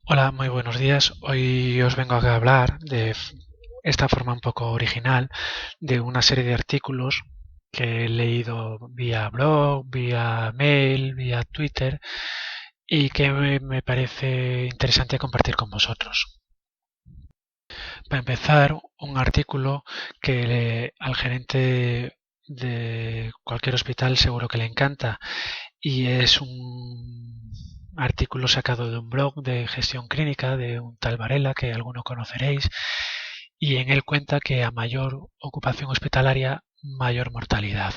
Hola, muy buenos días. Hoy os vengo a hablar esta forma un poco original de una serie de artículos que he leído vía blog, vía mail, vía Twitter y que me parece interesante compartir con vosotros. Para empezar, un artículo que al gerente de cualquier hospital seguro que le encanta y es un artículo sacado de un blog de gestión clínica de un tal Varela que alguno conoceréis y en él cuenta que a mayor ocupación hospitalaria, mayor mortalidad.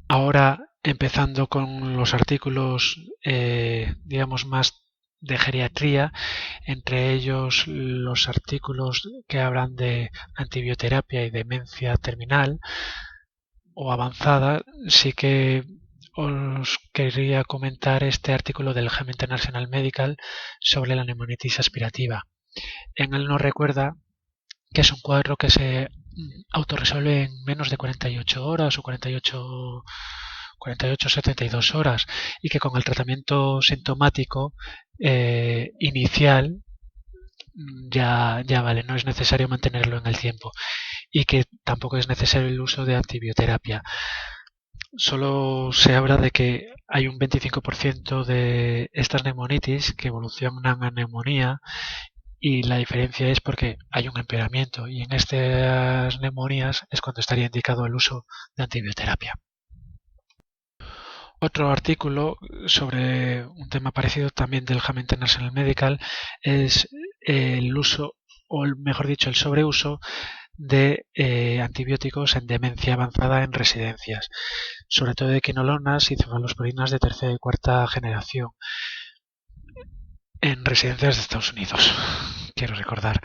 Ahora, empezando con los artículos, digamos, más de geriatría, entre ellos los artículos que hablan de antibioterapia y demencia terminal o avanzada, sí que os quería comentar este artículo del Home International Medical sobre la neumonitis aspirativa. En él nos recuerda que es un cuadro que se autorresuelve en menos de 48 horas o 72 horas y que con el tratamiento sintomático inicial ya vale, no es necesario mantenerlo en el tiempo y que tampoco es necesario el uso de antibioterapia. Solo se habla de que hay un 25% de estas neumonitis que evolucionan a neumonía y la diferencia es porque hay un empeoramiento y en estas neumonías es cuando estaría indicado el uso de antibioterapia. Otro artículo sobre un tema parecido también del JAMA International Medical es el uso, o mejor dicho, el sobreuso de antibióticos en demencia avanzada en residencias, sobre todo de quinolonas y cefalosporinas de tercera y cuarta generación en residencias de Estados Unidos, quiero recordar.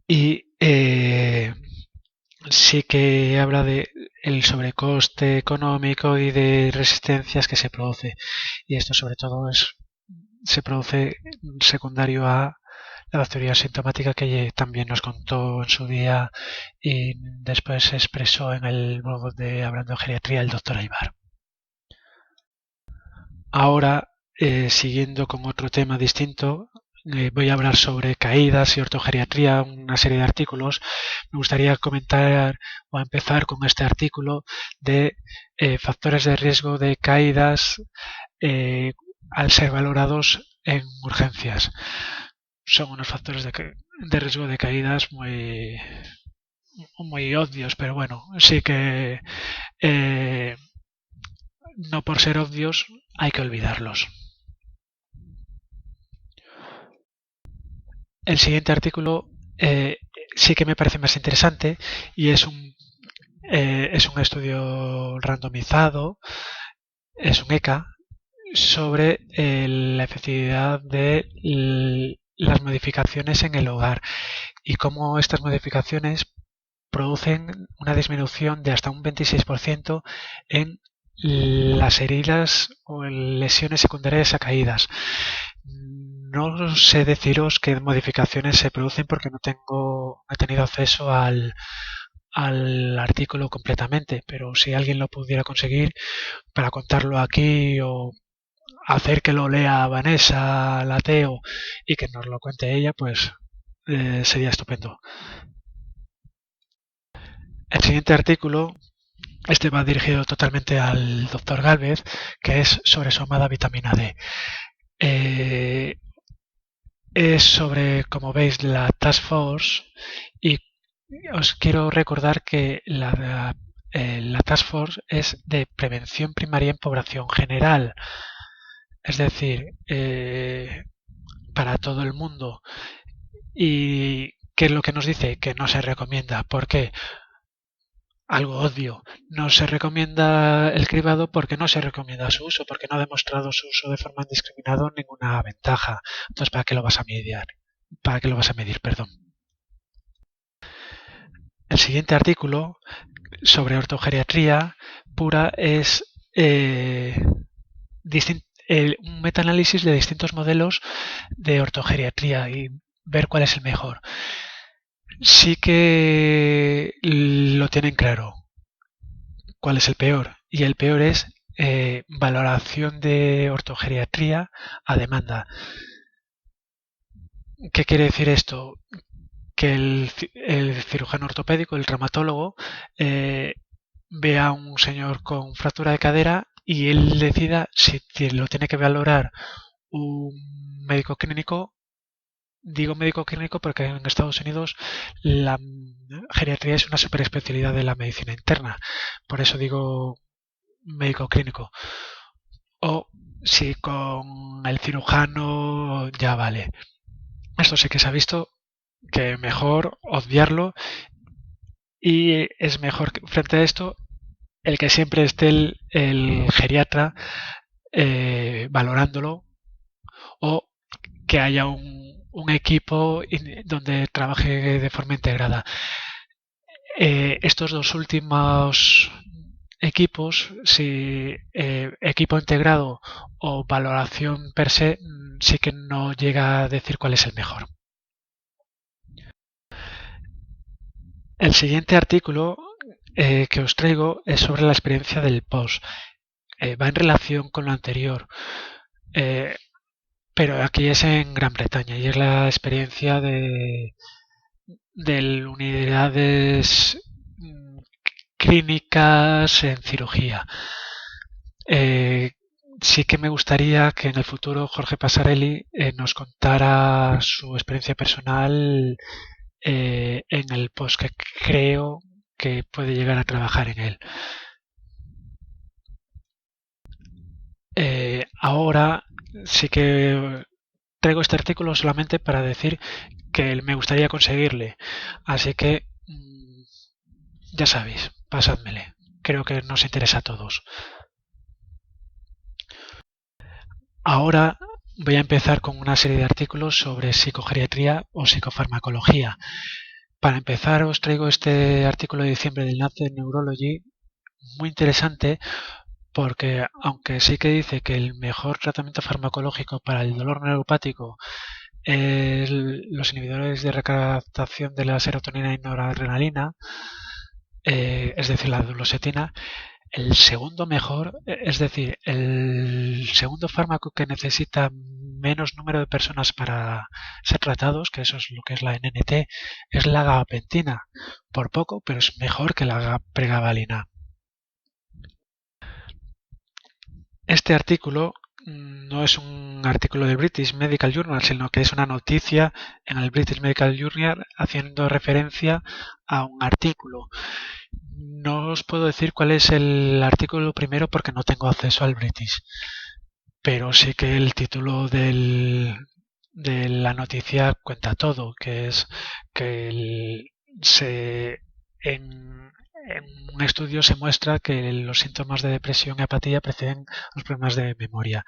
Y sí que habla de el sobrecoste económico y de resistencias que se produce. Y esto sobre todo se produce secundario a la bacteria sintomática que también nos contó en su día y después se expresó en el blog de Hablando de Geriatría el doctor Aybar. Ahora, siguiendo con otro tema distinto, voy a hablar sobre caídas y ortogeriatría, una serie de artículos. Me gustaría comentar o empezar con este artículo de factores de riesgo de caídas al ser valorados en urgencias. Son unos factores de riesgo de caídas muy obvios, pero bueno, sí que no por ser obvios hay que olvidarlos. El siguiente artículo sí que me parece más interesante y es un estudio randomizado, es un ECA, sobre la efectividad de las modificaciones en el hogar y cómo estas modificaciones producen una disminución de hasta un 26% en las heridas o lesiones secundarias a caídas. No sé deciros qué modificaciones se producen porque no he tenido acceso al artículo completamente, pero si alguien lo pudiera conseguir para contarlo aquí o hacer que lo lea Vanessa Lateo y que nos lo cuente ella, pues sería estupendo. El siguiente artículo, este va dirigido totalmente al doctor Gálvez, que es sobre su amada vitamina D. Eh, es sobre, como veis, la Task Force y os quiero recordar que la Task Force es de prevención primaria en población general, es decir, para todo el mundo. ¿Y qué es lo que nos dice? Que no se recomienda. ¿Por qué? Algo obvio. No se recomienda el cribado porque no se recomienda su uso, porque no ha demostrado su uso de forma indiscriminada ninguna ventaja. Entonces, ¿para qué lo vas a medir? ¿Para qué lo vas a medir? Perdón. El siguiente artículo sobre ortogeriatría pura es un metaanálisis de distintos modelos de ortogeriatría y ver cuál es el mejor. Sí que lo tienen claro cuál es el peor y el peor es valoración de ortogeriatría a demanda. ¿Qué quiere decir esto? Que el cirujano ortopédico, el traumatólogo, ve a un señor con fractura de cadera y él decida si lo tiene que valorar un médico clínico. Digo médico clínico porque en Estados Unidos la geriatría es una superespecialidad de la medicina interna. Por eso digo médico clínico. O si con el cirujano ya vale. Esto sí que se ha visto que mejor obviarlo y es mejor frente a esto el que siempre esté el geriatra valorándolo o que haya un equipo donde trabaje de forma integrada. Estos dos últimos equipos, si equipo integrado o valoración per se, sí que no llega a decir cuál es el mejor. El siguiente artículo que os traigo es sobre la experiencia del post. Va en relación con lo anterior, pero aquí es en Gran Bretaña y es la experiencia de unidades clínicas en cirugía. Sí que me gustaría que en el futuro Jorge Pasarelli nos contara su experiencia personal en el post, que creo que puede llegar a trabajar en él. Ahora sí que traigo este artículo solamente para decir que me gustaría conseguirle. Así que ya sabéis, pasádmele. Creo que nos interesa a todos. Ahora voy a empezar con una serie de artículos sobre psicogeriatría o psicofarmacología. Para empezar os traigo este artículo de diciembre del Lancet Neurology, muy interesante porque aunque sí que dice que el mejor tratamiento farmacológico para el dolor neuropático es los inhibidores de recaptación de la serotonina y noradrenalina, es decir, la duloxetina, el segundo mejor, es decir, el segundo fármaco que necesita menos número de personas para ser tratados, que eso es lo que es la NNT, es la gabapentina. Por poco, pero es mejor que la pregabalina. Este artículo no es un artículo del British Medical Journal, sino que es una noticia en el British Medical Journal haciendo referencia a un artículo. No os puedo decir cuál es el artículo primero porque no tengo acceso al British, pero sí que el título de la noticia cuenta todo, que es que en un estudio se muestra que los síntomas de depresión y apatía preceden los problemas de memoria.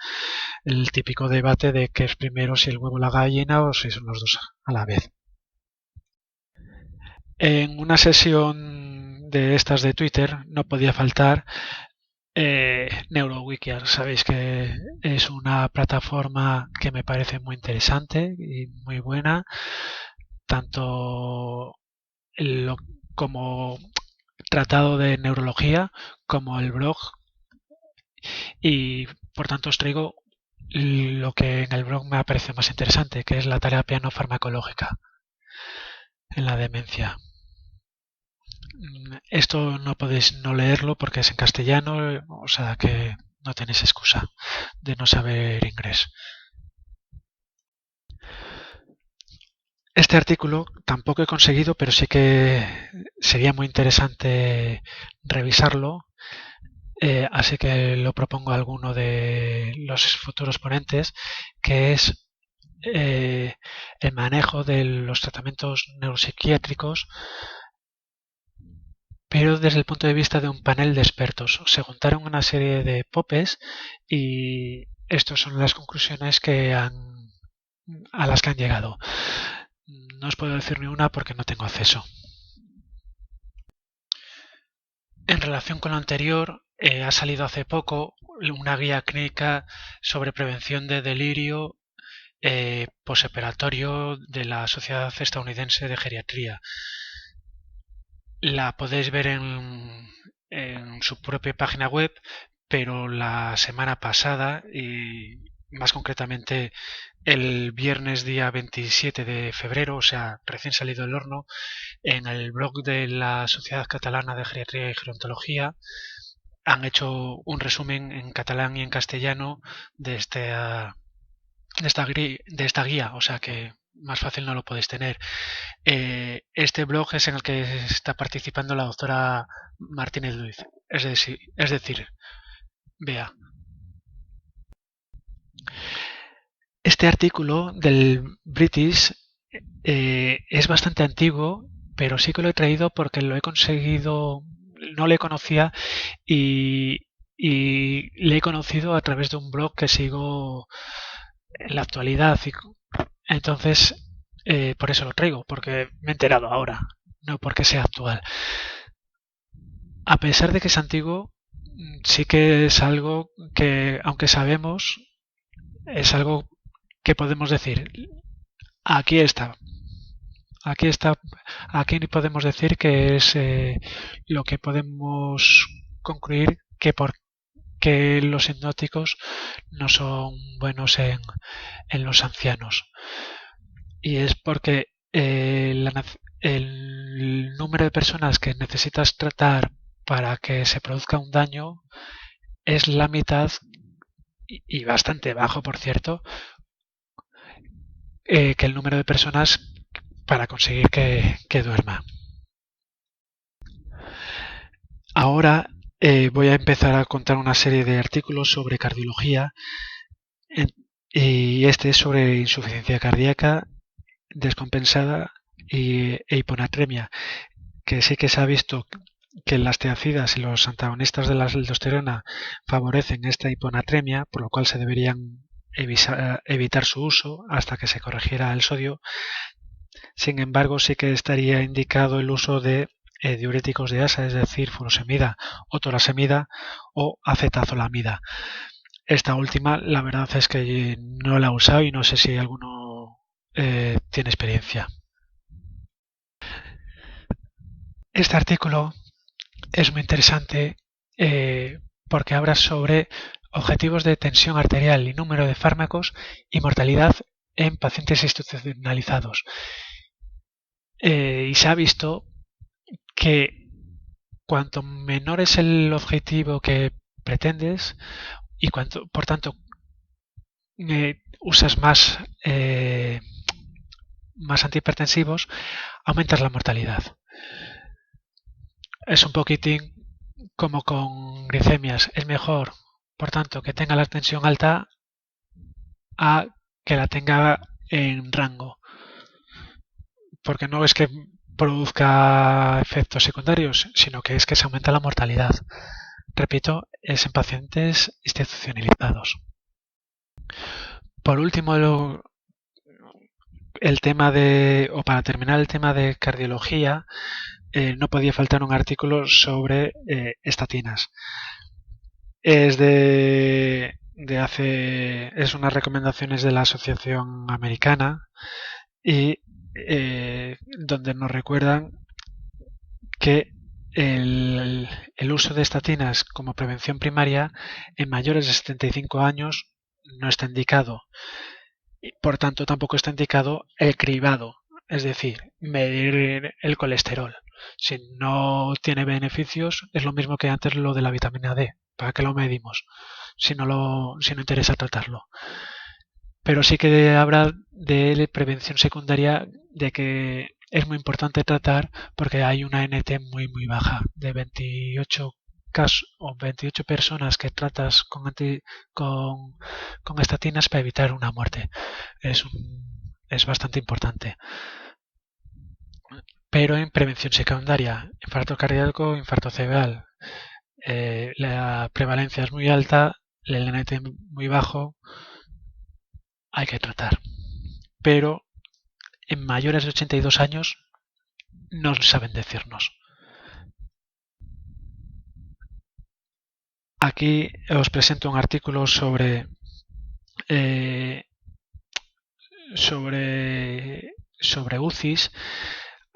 El típico debate de qué es primero, si el huevo o la gallina o si son los dos a la vez. En una sesión de estas de Twitter no podía faltar NeuroWiki. Sabéis que es una plataforma que me parece muy interesante y muy buena, tanto como tratado de neurología como el blog, y por tanto os traigo lo que en el blog me parece más interesante, que es la terapia no farmacológica en la demencia. Esto no podéis no leerlo porque es en castellano, o sea que no tenéis excusa de no saber inglés. Este artículo tampoco he conseguido, pero sí que sería muy interesante revisarlo, así que lo propongo a alguno de los futuros ponentes, que es el manejo de los tratamientos neuropsiquiátricos, pero desde el punto de vista de un panel de expertos. Se juntaron una serie de popes y estas son las conclusiones a las que han llegado. No os puedo decir ni una porque no tengo acceso. En relación con lo anterior, ha salido hace poco una guía clínica sobre prevención de delirio posoperatorio de la Sociedad Estadounidense de Geriatría. La podéis ver en su propia página web, pero la semana pasada y más concretamente el viernes día 27 de febrero, o sea, recién salido del horno, en el blog de la Sociedad Catalana de Geriatría y Gerontología han hecho un resumen en catalán y en castellano de esta guía, o sea que más fácil no lo podéis tener. Este blog es en el que está participando la doctora Martínez Luis, es decir, Bea. Este artículo del British es bastante antiguo, pero sí que lo he traído porque lo he conseguido, no le conocía y le he conocido a través de un blog que sigo en la actualidad. Entonces, por eso lo traigo, porque me he enterado ahora, no porque sea actual. A pesar de que es antiguo, sí que es algo que, aunque sabemos, es algo que podemos decir, aquí está, aquí está, aquí podemos decir que es lo que podemos concluir que los hipnóticos no son buenos en los ancianos. Y es porque el número de personas que necesitas tratar para que se produzca un daño es la mitad, y bastante bajo por cierto, que el número de personas para conseguir que duerma. Ahora voy a empezar a contar una serie de artículos sobre cardiología y este es sobre insuficiencia cardíaca descompensada e hiponatremia, que sí que se ha visto que las tiacidas y los antagonistas de la aldosterona favorecen esta hiponatremia, por lo cual se deberían evitar su uso hasta que se corrigiera el sodio. Sin embargo, sí que estaría indicado el uso de diuréticos de asa, es decir, furosemida o torasemida o acetazolamida. Esta última, la verdad es que no la he usado y no sé si alguno tiene experiencia. Este artículo es muy interesante porque habla sobre objetivos de tensión arterial y número de fármacos y mortalidad en pacientes institucionalizados. Y se ha visto que cuanto menor es el objetivo que pretendes y por tanto usas más antihipertensivos, aumentas la mortalidad. Es un poquitín como con glicemias. Es mejor, por tanto, que tenga la tensión alta a que la tenga en rango. Porque no es que produzca efectos secundarios, sino que es que se aumenta la mortalidad. Repito, es en pacientes institucionalizados. Por último, para terminar el tema de cardiología, no podía faltar un artículo sobre estatinas. Es es unas recomendaciones de la Asociación Americana y donde nos recuerdan que el uso de estatinas como prevención primaria en mayores de 75 años no está indicado. Y por tanto, tampoco está indicado el cribado, es decir, medir el colesterol. Si no tiene beneficios, es lo mismo que antes lo de la vitamina D. ¿Para qué lo medimos? Si no interesa tratarlo. Pero sí que habla de prevención secundaria, de que es muy importante tratar porque hay una NT muy baja, de 28 casos o 28 personas que tratas con estatinas para evitar una muerte. Es bastante importante. Pero en prevención secundaria, infarto cardíaco, infarto cerebral, la prevalencia es muy alta, el NT muy bajo, hay que tratar. Pero en mayores de 82 años no saben decirnos. Aquí os presento un artículo sobre UCIs.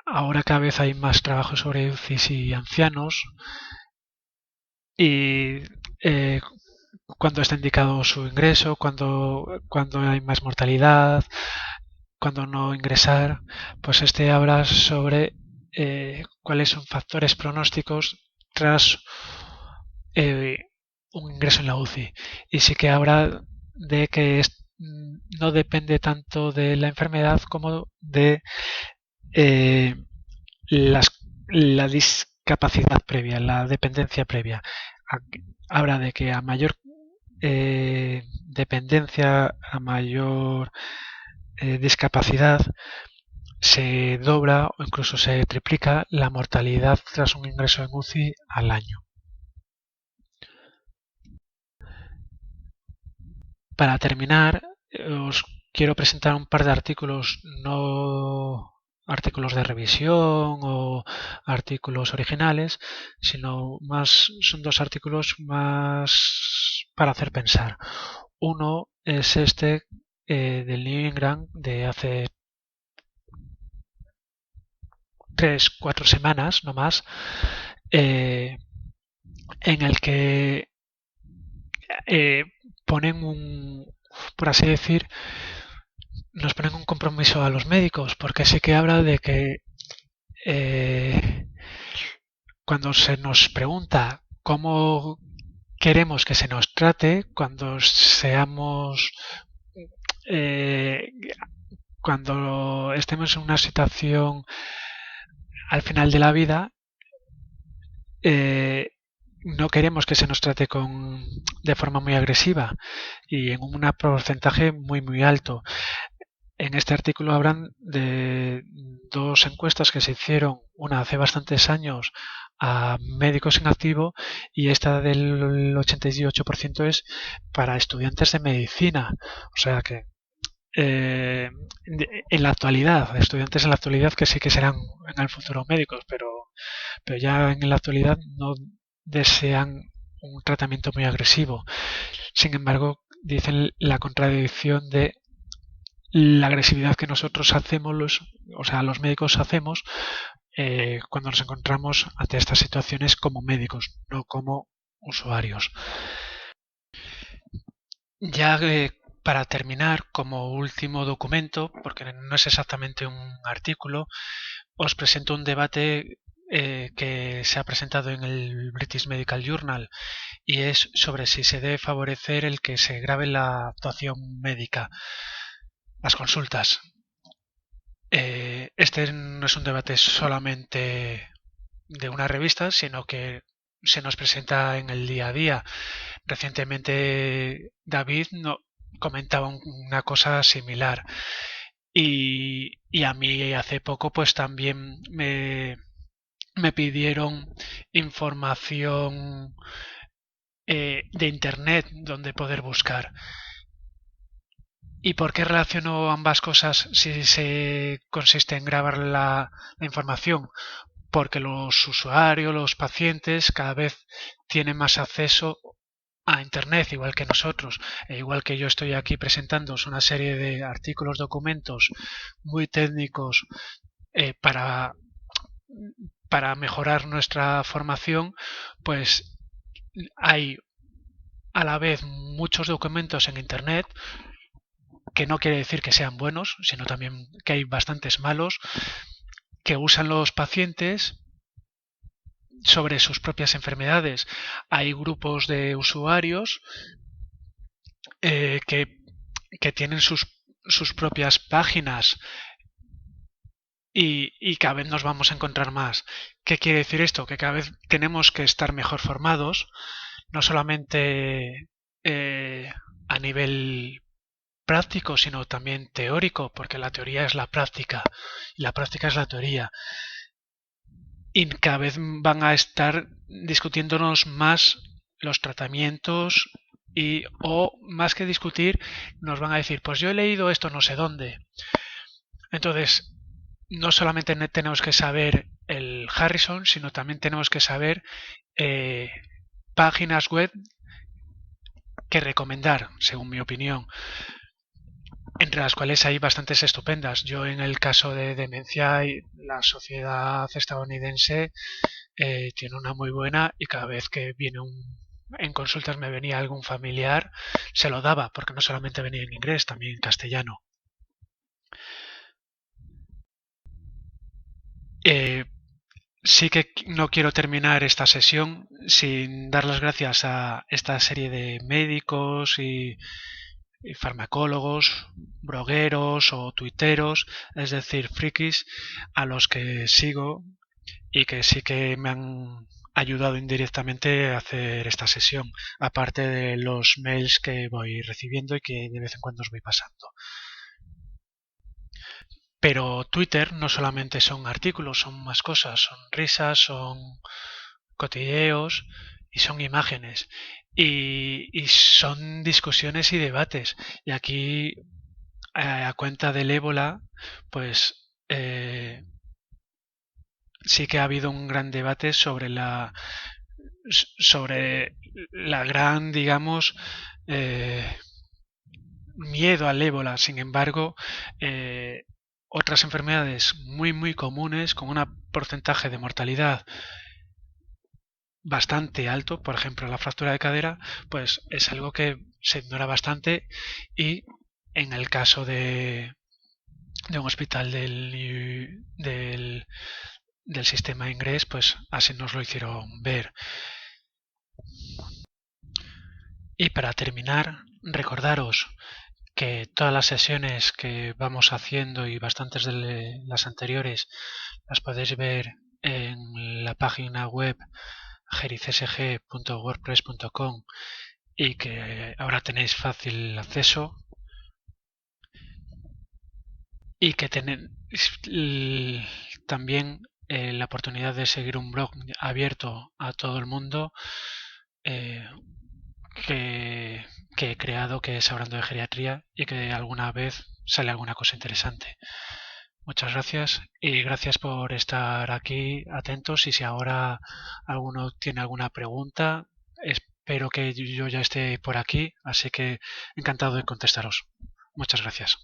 Ahora cada vez hay más trabajo sobre UCIs y ancianos. Y eh, cuándo está indicado su ingreso, cuándo hay más mortalidad, cuándo no ingresar. Pues este habla sobre cuáles son factores pronósticos tras eh, un ingreso en la UCI. Y sí que habla de que no depende tanto de la enfermedad como de eh, la discapacidad previa, la dependencia previa. Habla de que a mayor dependencia, a mayor discapacidad, se dobla o incluso se triplica la mortalidad tras un ingreso en UCI al año. Para terminar, os quiero presentar un par de artículos, no artículos de revisión o artículos originales, sino más son dos artículos más para hacer pensar. Uno es este del New England de hace 3-4 semanas, no más, en el que ponen por así decir, nos ponen un compromiso a los médicos, porque sí que habla de que cuando se nos pregunta cómo queremos que se nos trate, eh, cuando estemos en una situación al final de la vida, no queremos que se nos trate de forma muy agresiva y en un porcentaje muy alto. En este artículo hablan de dos encuestas que se hicieron, una hace bastantes años a médicos en activo y esta del 88% es para estudiantes de medicina. O sea que en la actualidad, estudiantes en la actualidad que sí que serán en el futuro médicos, pero ya en la actualidad no desean un tratamiento muy agresivo. Sin embargo, dicen la contradicción de la agresividad que nosotros hacemos, los médicos hacemos cuando nos encontramos ante estas situaciones como médicos, no como usuarios. Ya para terminar, como último documento, porque no es exactamente un artículo, os presento un debate que se ha presentado en el British Medical Journal y es sobre si se debe favorecer el que se grabe la actuación médica, las consultas. Este no es un debate solamente de una revista, sino que se nos presenta en el día a día. Recientemente David comentaba una cosa similar y a mí hace poco pues también me pidieron información de internet donde poder buscar. ¿Y por qué relaciono ambas cosas si se consiste en grabar la información? Porque los usuarios, los pacientes, cada vez tienen más acceso a Internet, igual que nosotros, e igual que yo estoy aquí presentándoos una serie de artículos, documentos muy técnicos para mejorar nuestra formación, pues hay a la vez muchos documentos en Internet, que no quiere decir que sean buenos, sino también que hay bastantes malos, que usan los pacientes sobre sus propias enfermedades. Hay grupos de usuarios que tienen sus propias páginas y cada vez nos vamos a encontrar más. ¿Qué quiere decir esto? Que cada vez tenemos que estar mejor formados, no solamente a nivel práctico, sino también teórico, porque la teoría es la práctica y la práctica es la teoría. Y cada vez van a estar discutiéndonos más los tratamientos o más que discutir nos van a decir, pues yo he leído esto no sé dónde. Entonces, no solamente tenemos que saber el Harrison, sino también tenemos que saber páginas web que recomendar, según mi opinión, entre las cuales hay bastantes estupendas. Yo en el caso de demencia, la sociedad estadounidense tiene una muy buena y cada vez que viene en consultas me venía algún familiar, se lo daba, porque no solamente venía en inglés, también en castellano. Eh, Sí que no quiero terminar esta sesión sin dar las gracias a esta serie de médicos y farmacólogos, blogueros o tuiteros, es decir, frikis, a los que sigo y que sí que me han ayudado indirectamente a hacer esta sesión, aparte de los mails que voy recibiendo y que de vez en cuando os voy pasando. Pero Twitter no solamente son artículos, son más cosas, son risas, son cotilleos y son imágenes. Y son discusiones y debates. Y aquí, a cuenta del ébola, pues sí que ha habido un gran debate sobre la gran, digamos, eh, miedo al ébola. Sin embargo, otras enfermedades muy comunes con un porcentaje de mortalidad bastante alto, por ejemplo la fractura de cadera, pues es algo que se ignora bastante y en el caso de un hospital del sistema inglés, pues así nos lo hicieron ver. Y para terminar, recordaros que todas las sesiones que vamos haciendo y bastantes de las anteriores las podéis ver en la página web gericesg.wordpress.com y que ahora tenéis fácil acceso y que tenéis también la oportunidad de seguir un blog abierto a todo el mundo eh, que, que he creado, que es Hablando de Geriatría, y que alguna vez sale alguna cosa interesante. Muchas gracias y gracias por estar aquí atentos y si ahora alguno tiene alguna pregunta, espero que yo ya esté por aquí, así que encantado de contestaros. Muchas gracias.